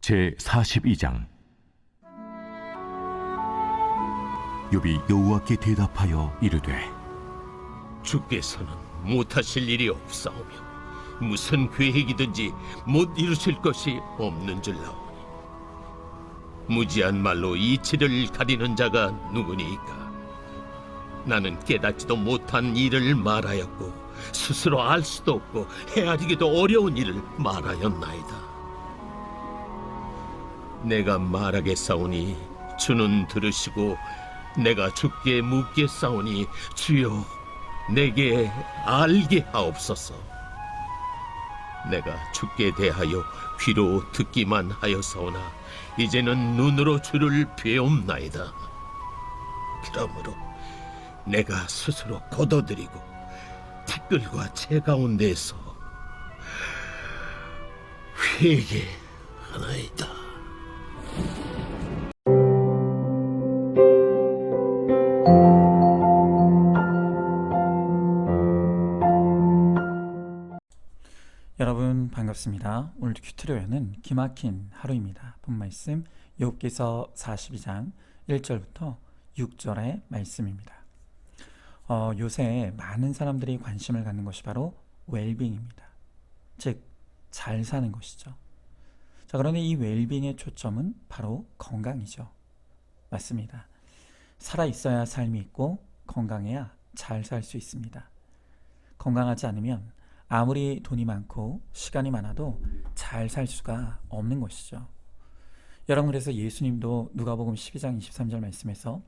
제42장. 욥이 여호와께 대답하여 이르되 주께서는 못하실 일이 없사오며 무슨 계획이든지 못 이루실 것이 없는 줄 아오니 무지한 말로 이치를 가리는 자가 누구니이까. 나는 깨닫지도 못한 일을 말하였고 스스로 알 수도 없고 헤아리기도 어려운 일을 말하였나이다. 내가 말하겠사오니 주는 들으시고 내가 주께 묻겠사오니 주여 내게 알게 하옵소서. 내가 주께 대하여 귀로 듣기만 하였사오나 이제는 눈으로 주를 배움나이다. 그러므로 내가 스스로 거둬들이고 티끌과 채 가운데서 회개하나이다. 여러분 반갑습니다. 오늘 큐트로에는 기막힌 하루입니다. 본 말씀 욥기서 42장 1절부터 6절의 말씀입니다. 요새 많은 사람들이 관심을 갖는 것이 바로 웰빙입니다. 즉, 잘 사는 것이죠. 자, 그런데 이 웰빙의 초점은 바로 건강이죠. 맞습니다. 살아있어야 삶이 있고 건강해야 잘 살 수 있습니다. 건강하지 않으면 아무리 돈이 많고 시간이 많아도 잘 살 수가 없는 것이죠. 여러분, 그래서 예수님도 누가복음 12장 23절 말씀에서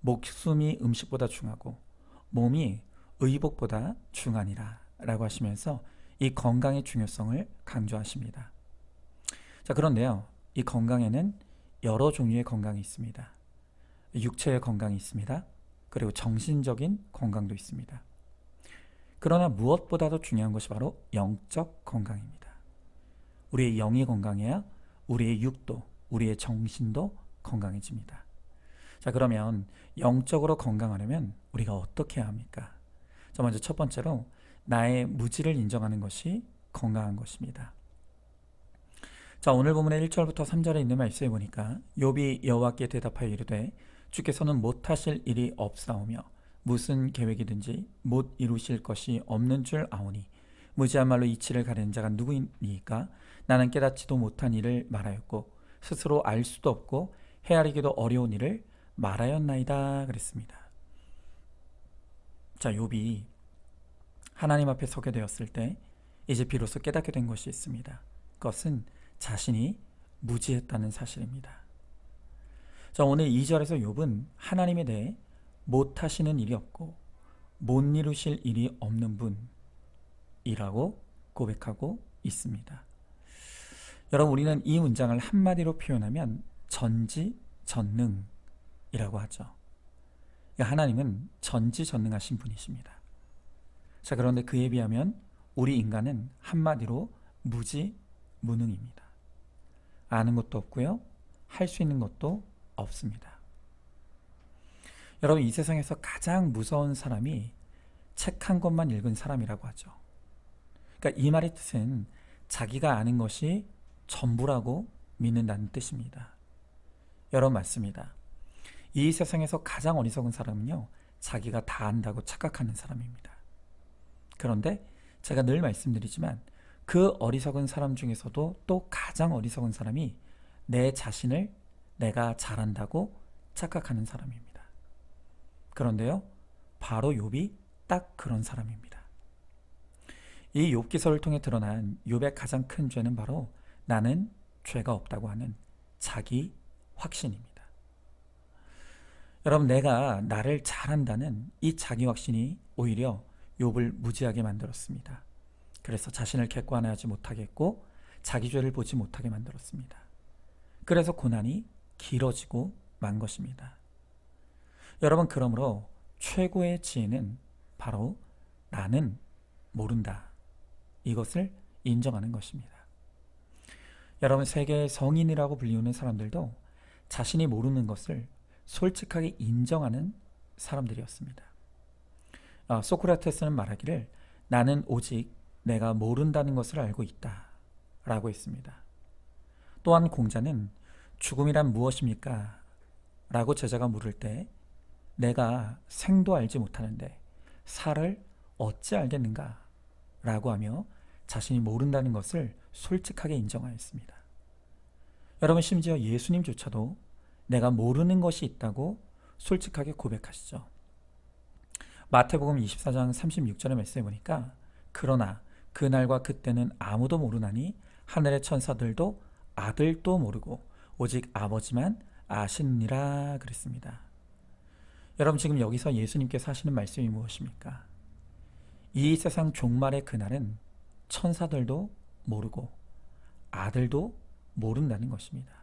목숨이 음식보다 중하고 몸이 의복보다 중하니라 라고 하시면서 이 건강의 중요성을 강조하십니다. 자, 그런데요, 이 건강에는 여러 종류의 건강이 있습니다. 육체의 건강이 있습니다. 그리고 정신적인 건강도 있습니다. 그러나 무엇보다도 중요한 것이 바로 영적 건강입니다. 우리의 영이 건강해야 우리의 육도, 우리의 정신도 건강해집니다. 자, 그러면 영적으로 건강하려면 우리가 어떻게 해야 합니까? 자, 먼저 첫 번째로 나의 무지를 인정하는 것이 건강한 것입니다. 자, 오늘 본문의 1절부터 3절에 있는 말씀에 보니까 욥이 여호와께 대답하여 이르되 주께서는 못하실 일이 없사오며 무슨 계획이든지 못 이루실 것이 없는 줄 아오니 무지한 말로 이치를 가리는 자가 누구이니까. 나는 깨닫지도 못한 일을 말하였고 스스로 알 수도 없고 헤아리기도 어려운 일을 말하였나이다 그랬습니다. 자, 욥이 하나님 앞에 서게 되었을 때 이제 비로소 깨닫게 된 것이 있습니다. 그것은 자신이 무지했다는 사실입니다. 자, 오늘 2절에서 욥은 하나님에 대해 못하시는 일이 없고 못 이루실 일이 없는 분이라고 고백하고 있습니다. 여러분, 우리는 이 문장을 한마디로 표현하면 전지전능이라고 하죠. 하나님은 전지전능하신 분이십니다. 자, 그런데 그에 비하면 우리 인간은 한마디로 무지무능입니다. 아는 것도 없고요, 할 수 있는 것도 없습니다. 여러분, 이 세상에서 가장 무서운 사람이 책 한 권만 읽은 사람이라고 하죠. 그러니까 이 말의 뜻은 자기가 아는 것이 전부라고 믿는다는 뜻입니다. 여러분, 맞습니다. 이 세상에서 가장 어리석은 사람은요, 자기가 다 안다고 착각하는 사람입니다. 그런데 제가 늘 말씀드리지만 그 어리석은 사람 중에서도 또 가장 어리석은 사람이 내 자신을 내가 잘한다고 착각하는 사람입니다. 그런데요, 바로 욥이 딱 그런 사람입니다. 이 욥기서를 통해 드러난 욥의 가장 큰 죄는 바로 나는 죄가 없다고 하는 자기 확신입니다. 여러분, 내가 나를 잘한다는 이 자기 확신이 오히려 욥을 무지하게 만들었습니다. 그래서 자신을 객관화하지 못하게 했고 자기 죄를 보지 못하게 만들었습니다. 그래서 고난이 길어지고 만 것입니다. 여러분, 그러므로 최고의 지혜는 바로 나는 모른다, 이것을 인정하는 것입니다. 여러분, 세계의 성인이라고 불리우는 사람들도 자신이 모르는 것을 솔직하게 인정하는 사람들이었습니다. 소크라테스는 말하기를 나는 오직 내가 모른다는 것을 알고 있다 라고 했습니다. 또한 공자는 죽음이란 무엇입니까? 라고 제자가 물을 때 내가 생도 알지 못하는데 살을 어찌 알겠는가? 라고 하며 자신이 모른다는 것을 솔직하게 인정하였습니다. 여러분, 심지어 예수님조차도 내가 모르는 것이 있다고 솔직하게 고백하시죠. 마태복음 24장 36절의 말씀에 보니까 그러나 그날과 그때는 아무도 모르나니 하늘의 천사들도 아들도 모르고 오직 아버지만 아시느니라 그랬습니다. 여러분, 지금 여기서 예수님께서 하시는 말씀이 무엇입니까? 이 세상 종말의 그날은 천사들도 모르고 아들도 모른다는 것입니다.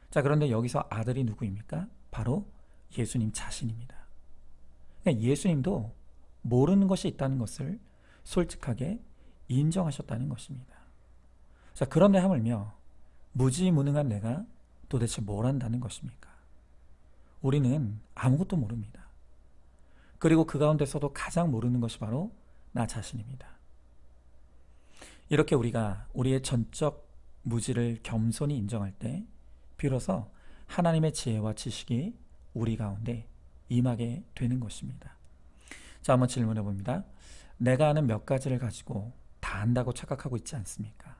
자, 그런데 여기서 아들이 누구입니까? 바로 예수님 자신입니다. 그러니까 예수님도 모르는 것이 있다는 것을 솔직하게 인정하셨다는 것입니다. 자, 그런데 하물며 무지무능한 내가 도대체 뭘 한다는 것입니까? 우리는 아무것도 모릅니다. 그리고 그 가운데서도 가장 모르는 것이 바로 나 자신입니다. 이렇게 우리가 우리의 전적 무지를 겸손히 인정할 때 비로소 하나님의 지혜와 지식이 우리 가운데 임하게 되는 것입니다. 자, 한번 질문해 봅니다. 내가 아는 몇 가지를 가지고 다 안다고 착각하고 있지 않습니까?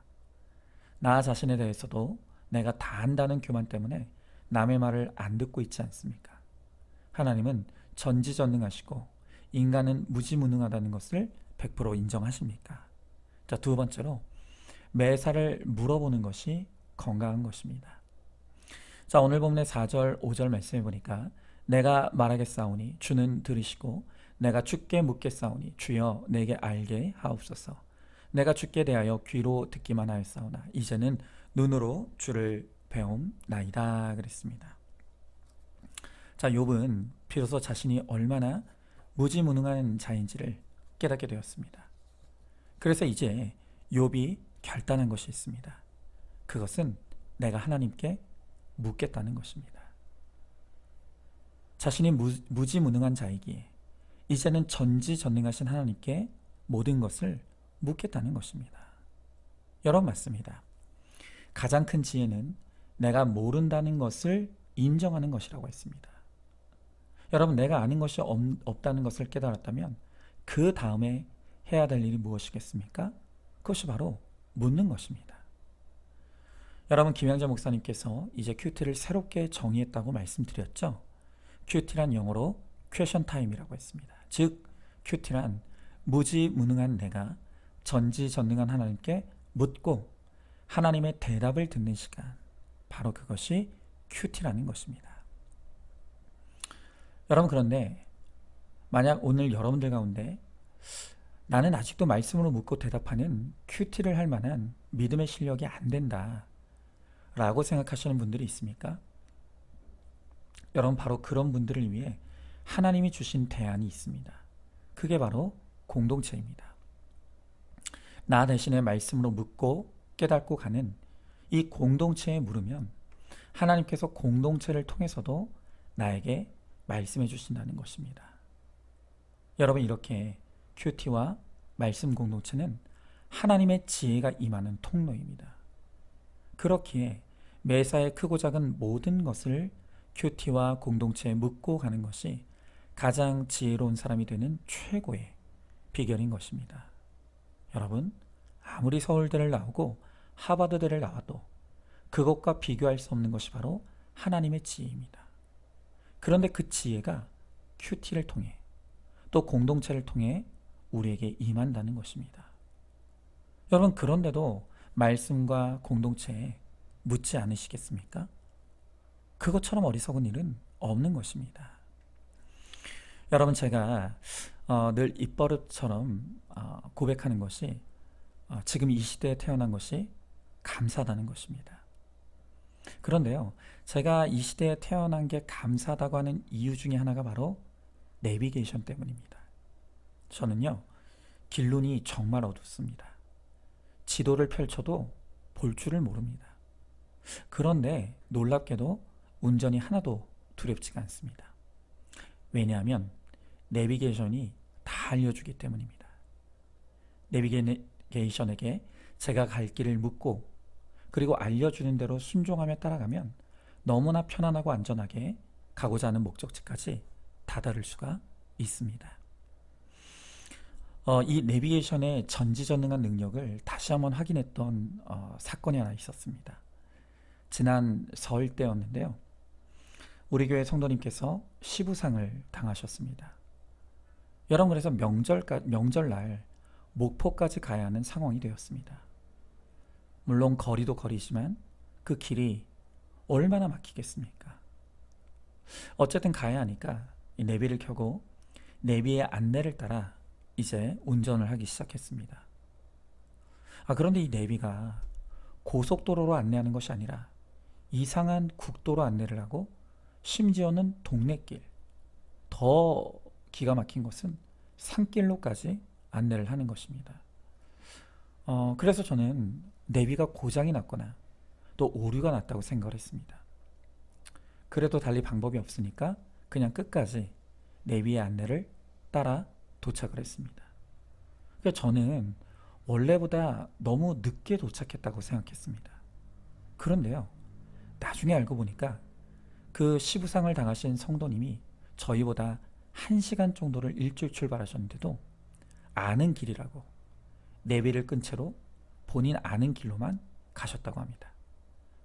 나 자신에 대해서도 내가 다 안다는 교만 때문에 남의 말을 안 듣고 있지 않습니까? 하나님은 전지전능하시고 인간은 무지무능하다는 것을 100% 인정하십니까? 자, 두 번째로 매사를 물어보는 것이 건강한 것입니다. 자, 오늘 본문의 4절 5절 말씀해 보니까 내가 말하겠사오니 주는 들으시고 내가 주께 묻겠사오니 주여 내게 알게 하옵소서. 내가 주께 대하여 귀로 듣기만 하였사오나 이제는 눈으로 주를 배움나이다 그랬습니다. 자, 욥은 비로소 자신이 얼마나 무지무능한 자인지를 깨닫게 되었습니다. 그래서 이제 욥이 결단한 것이 있습니다. 그것은 내가 하나님께 묻겠다는 것입니다. 자신이 무지무능한 자이기에 이제는 전지전능하신 하나님께 모든 것을 묻겠다는 것입니다. 여러분, 맞습니다. 가장 큰 지혜는 내가 모른다는 것을 인정하는 것이라고 했습니다. 여러분, 내가 아는 것이 없다는 것을 깨달았다면 그 다음에 해야 될 일이 무엇이겠습니까? 그것이 바로 묻는 것입니다. 여러분, 김양자 목사님께서 이제 큐티를 새롭게 정의했다고 말씀드렸죠. 큐티란 영어로 퀘션 타임이라고 했습니다. 즉 큐티란 무지무능한 내가 전지전능한 하나님께 묻고 하나님의 대답을 듣는 시간, 바로 그것이 큐티라는 것입니다. 여러분, 그런데 만약 오늘 여러분들 가운데 나는 아직도 말씀으로 묻고 대답하는 큐티를 할 만한 믿음의 실력이 안 된다 라고 생각하시는 분들이 있습니까? 여러분, 바로 그런 분들을 위해 하나님이 주신 대안이 있습니다. 그게 바로 공동체입니다. 나 대신에 말씀으로 묻고 깨닫고 가는 이 공동체에 물으면 하나님께서 공동체를 통해서도 나에게 말씀해 주신다는 것입니다. 여러분, 이렇게 큐티와 말씀 공동체는 하나님의 지혜가 임하는 통로입니다. 그렇기에 매사에 크고 작은 모든 것을 큐티와 공동체에 묻고 가는 것이 가장 지혜로운 사람이 되는 최고의 비결인 것입니다. 여러분, 아무리 서울대를 나오고 하버드대를 나와도 그것과 비교할 수 없는 것이 바로 하나님의 지혜입니다. 그런데 그 지혜가 큐티를 통해 또 공동체를 통해 우리에게 임한다는 것입니다. 여러분, 그런데도 말씀과 공동체에 묻지 않으시겠습니까? 그것처럼 어리석은 일은 없는 것입니다. 여러분, 제가 늘 입버릇처럼 고백하는 것이 지금 이 시대에 태어난 것이 감사하다는 것입니다. 그런데요, 제가 이 시대에 태어난 게 감사하다고 하는 이유 중에 하나가 바로 내비게이션 때문입니다. 저는요, 길눈이 정말 어둡습니다. 지도를 펼쳐도 볼 줄을 모릅니다. 그런데 놀랍게도 운전이 하나도 두렵지가 않습니다. 왜냐하면 내비게이션이 다 알려주기 때문입니다. 내비게이션에게 제가 갈 길을 묻고 그리고 알려주는 대로 순종하며 따라가면 너무나 편안하고 안전하게 가고자 하는 목적지까지 다다를 수가 있습니다. 이 내비게이션의 전지전능한 능력을 다시 한번 확인했던 사건이 하나 있었습니다. 지난 설 때였는데요. 우리 교회 성도님께서 시부상을 당하셨습니다. 여러분, 그래서 명절날 목포까지 가야 하는 상황이 되었습니다. 물론 거리도 거리지만 그 길이 얼마나 막히겠습니까? 어쨌든 가야 하니까 이 내비를 켜고 내비의 안내를 따라 이제 운전을 하기 시작했습니다. 그런데 이 내비가 고속도로로 안내하는 것이 아니라 이상한 국도로 안내를 하고, 심지어는 동네길, 더 기가 막힌 것은 산길로까지 안내를 하는 것입니다. 그래서 저는 내비가 고장이 났거나 또 오류가 났다고 생각을 했습니다. 그래도 달리 방법이 없으니까 그냥 끝까지 내비의 안내를 따라 도착을 했습니다. 그러니까 저는 원래보다 너무 늦게 도착했다고 생각했습니다. 그런데요, 나중에 알고 보니까 그 시부상을 당하신 성도님이 저희보다 1시간 정도를 일찍 출발하셨는데도 아는 길이라고 내비를 끈 채로 본인 아는 길로만 가셨다고 합니다.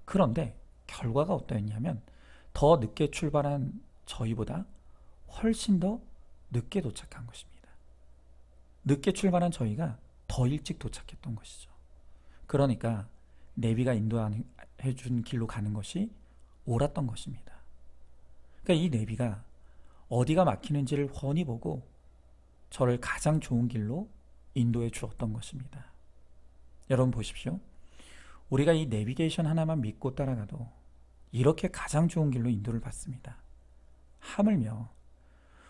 그런데 결과가 어떠했냐면 더 늦게 출발한 저희보다 훨씬 더 늦게 도착한 것입니다. 늦게 출발한 저희가 더 일찍 도착했던 것이죠. 그러니까 내비가 인도해 준 길로 가는 것이 옳았던 것입니다. 그러니까 이 내비가 어디가 막히는지를 훤히 보고 저를 가장 좋은 길로 인도해 주었던 것입니다. 여러분 보십시오. 우리가 이 내비게이션 하나만 믿고 따라가도 이렇게 가장 좋은 길로 인도를 받습니다. 하물며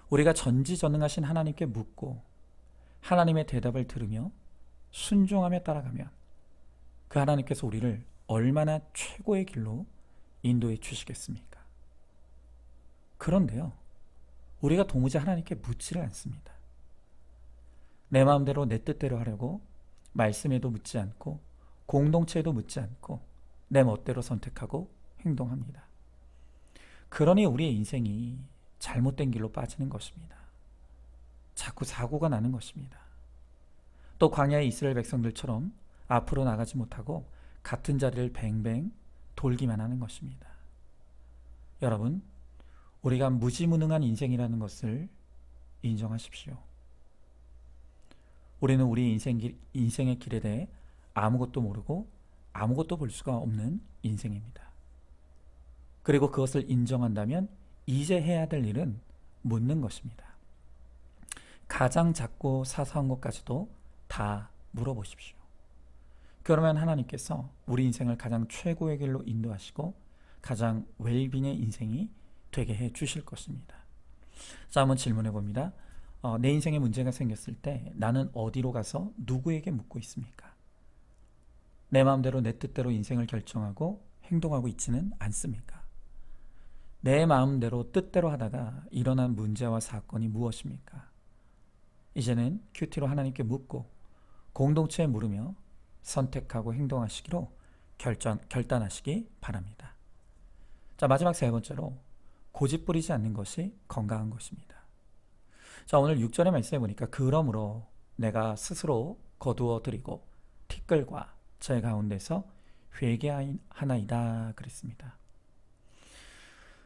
우리가 전지전능하신 하나님께 묻고 하나님의 대답을 들으며 순종하며 따라가면 그 하나님께서 우리를 얼마나 최고의 길로 인도해 주시겠습니까? 그런데요, 우리가 도무지 하나님께 묻지를 않습니다. 내 마음대로 내 뜻대로 하려고 말씀에도 묻지 않고 공동체에도 묻지 않고 내 멋대로 선택하고 행동합니다. 그러니 우리의 인생이 잘못된 길로 빠지는 것입니다. 자꾸 사고가 나는 것입니다. 또 광야의 이스라엘 백성들처럼 앞으로 나가지 못하고 같은 자리를 뱅뱅 돌기만 하는 것입니다. 여러분, 우리가 무지무능한 인생이라는 것을 인정하십시오. 우리는 우리 인생의 길에 대해 아무것도 모르고 아무것도 볼 수가 없는 인생입니다. 그리고 그것을 인정한다면 이제 해야 될 일은 묻는 것입니다. 가장 작고 사소한 것까지도 다 물어보십시오. 그러면 하나님께서 우리 인생을 가장 최고의 길로 인도하시고 가장 웰빙의 인생이 되게 해 주실 것입니다. 자, 한번 질문해 봅니다. 내 인생에 문제가 생겼을 때 나는 어디로 가서 누구에게 묻고 있습니까? 내 마음대로 내 뜻대로 인생을 결정하고 행동하고 있지는 않습니까? 내 마음대로 뜻대로 하다가 일어난 문제와 사건이 무엇입니까? 이제는 큐티로 하나님께 묻고 공동체에 물으며 선택하고 행동하시기로 결단하시기 바랍니다. 자, 마지막 세 번째로 고집 부리지 않는 것이 건강한 것입니다. 자, 오늘 6절의 말씀에 보니까 그러므로 내가 스스로 거두어 드리고 티끌과 제 가운데서 회개하나이다 그랬습니다.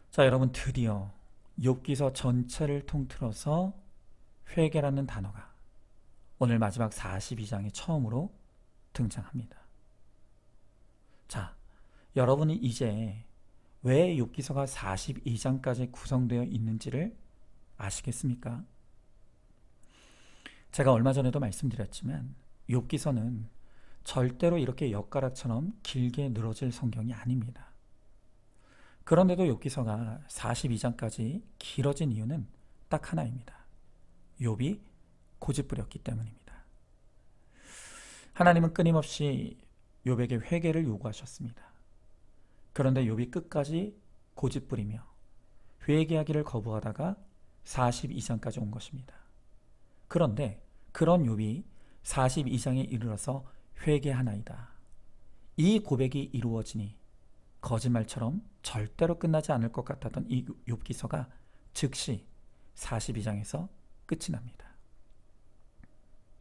자, 여러분, 드디어 욥기서 전체를 통틀어서 회개라는 단어가 오늘 마지막 42장에 처음으로 등장합니다. 자, 여러분이 이제 왜 욥기서가 42장까지 구성되어 있는지를 아시겠습니까? 제가 얼마 전에도 말씀드렸지만 욥기서는 절대로 이렇게 엿가락처럼 길게 늘어질 성경이 아닙니다. 그런데도 욥기서가 42장까지 길어진 이유는 딱 하나입니다. 욥이 고집부렸기 때문입니다. 하나님은 끊임없이 욥에게 회개를 요구하셨습니다. 그런데 욥이 끝까지 고집부리며 회개하기를 거부하다가 42장까지 온 것입니다. 그런데 그런 욥이 42장에 이르러서 회개하나이다, 이 고백이 이루어지니 거짓말처럼 절대로 끝나지 않을 것 같았던 이 욥기서가 즉시 42장에서 끝이 납니다.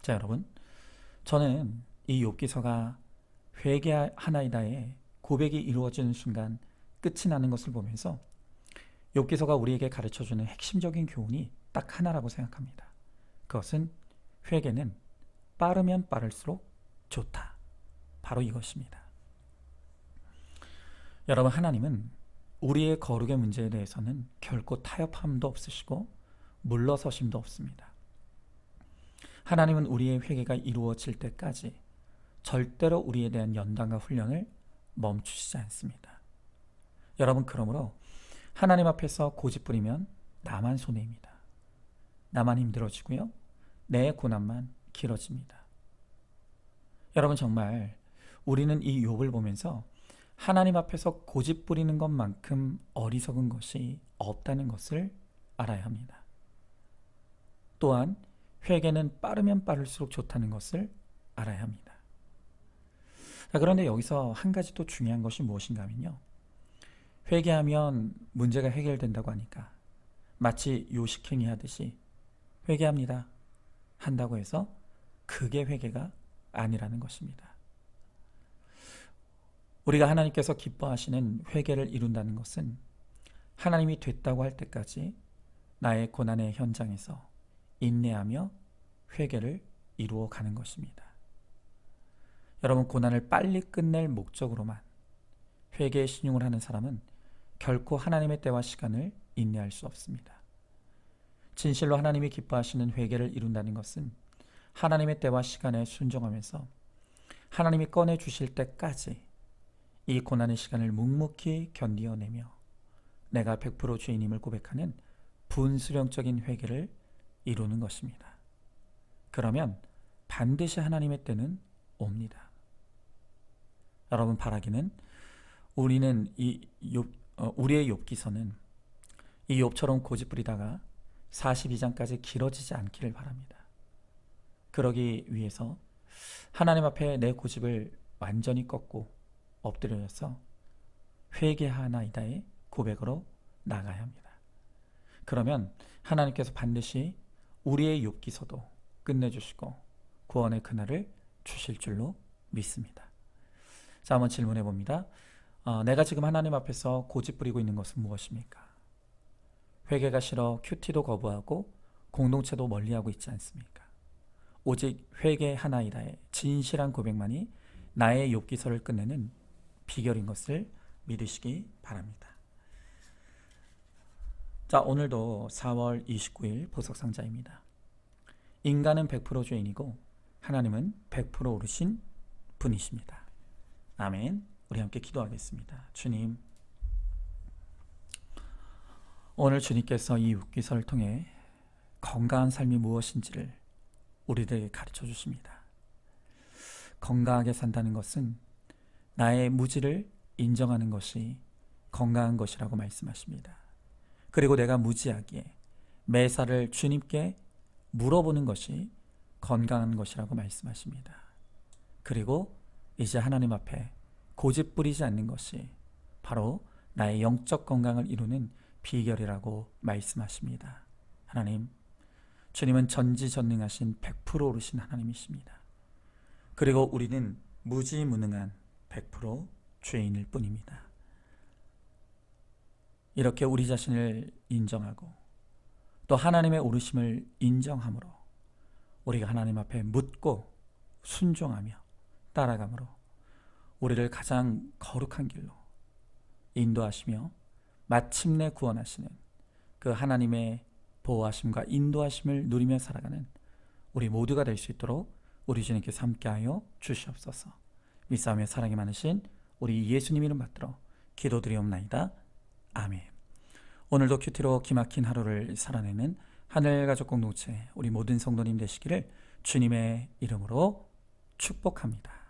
자, 여러분, 저는 이 욥기서가 회개하나이다의 고백이 이루어지는 순간 끝이 나는 것을 보면서 욥기서가 우리에게 가르쳐주는 핵심적인 교훈이 딱 하나라고 생각합니다. 그것은 회개는 빠르면 빠를수록 좋다. 바로 이것입니다. 여러분, 하나님은 우리의 거룩의 문제에 대해서는 결코 타협함도 없으시고 물러서심도 없습니다. 하나님은 우리의 회개가 이루어질 때까지 절대로 우리에 대한 연단과 훈련을 멈추시지 않습니다. 여러분, 그러므로 하나님 앞에서 고집부리면 나만 손해입니다. 나만 힘들어지고요. 내 고난만 길어집니다. 여러분, 정말 우리는 이 욥을 보면서 하나님 앞에서 고집부리는 것만큼 어리석은 것이 없다는 것을 알아야 합니다. 또한 회개는 빠르면 빠를수록 좋다는 것을 알아야 합니다. 자, 그런데 여기서 한 가지 또 중요한 것이 무엇인가 하면요, 회개하면 문제가 해결된다고 하니까 마치 요식행위 하듯이 회개합니다 한다고 해서 그게 회개가 아니라는 것입니다. 우리가 하나님께서 기뻐하시는 회개를 이룬다는 것은 하나님이 됐다고 할 때까지 나의 고난의 현장에서 인내하며 회개를 이루어 가는 것입니다. 여러분, 고난을 빨리 끝낼 목적으로만 회개에 신용을 하는 사람은 결코 하나님의 때와 시간을 인내할 수 없습니다. 진실로 하나님이 기뻐하시는 회개를 이룬다는 것은 하나님의 때와 시간에 순종하면서 하나님이 꺼내 주실 때까지 이 고난의 시간을 묵묵히 견디어내며 내가 100% 죄인임을 고백하는 분수령적인 회개를 이루는 것입니다. 그러면 반드시 하나님의 때는 옵니다. 여러분, 바라기는 우리의 욥기서는 이 욥처럼 고집부리다가 42장까지 길어지지 않기를 바랍니다. 그러기 위해서 하나님 앞에 내 고집을 완전히 꺾고 엎드려서 회개하나이다의 고백으로 나가야 합니다. 그러면 하나님께서 반드시 우리의 욥기서도 끝내주시고 구원의 그날을 주실 줄로 믿습니다. 자, 한번 질문해 봅니다. 내가 지금 하나님 앞에서 고집 부리고 있는 것은 무엇입니까? 회개가 싫어 큐티도 거부하고 공동체도 멀리하고 있지 않습니까? 오직 회개하나이다의 진실한 고백만이 나의 욥기서를 끝내는 비결인 것을 믿으시기 바랍니다. 자, 오늘도 4월 29일 보석상자입니다. 인간은 100% 죄인이고 하나님은 100% 오르신 분이십니다. 아멘. 우리 함께 기도하겠습니다. 주님, 오늘 주님께서 이 욥기서를 통해 건강한 삶이 무엇인지를 우리들에게 가르쳐 주십니다. 건강하게 산다는 것은 나의 무지를 인정하는 것이 건강한 것이라고 말씀하십니다. 그리고 내가 무지하기에 매사를 주님께 물어보는 것이 건강한 것이라고 말씀하십니다. 그리고 이제 하나님 앞에 고집 부리지 않는 것이 바로 나의 영적 건강을 이루는 비결이라고 말씀하십니다. 하나님, 주님은 전지전능하신 100% 오르신 하나님이십니다. 그리고 우리는 무지무능한 100% 죄인일 뿐입니다. 이렇게 우리 자신을 인정하고 또 하나님의 오르심을 인정함으로 우리가 하나님 앞에 묻고 순종하며 따라감으로 우리를 가장 거룩한 길로 인도하시며 마침내 구원하시는 그 하나님의 보호하심과 인도하심을 누리며 살아가는 우리 모두가 될 수 있도록 우리 주님께서 함께하여 주시옵소서. 믿사오며 사랑이 많으신 우리 예수님 이름 받들어 기도드리옵나이다. 아멘. 오늘도 큐티로 기막힌 하루를 살아내는 하늘가족 공동체 우리 모든 성도님 되시기를 주님의 이름으로 축복합니다.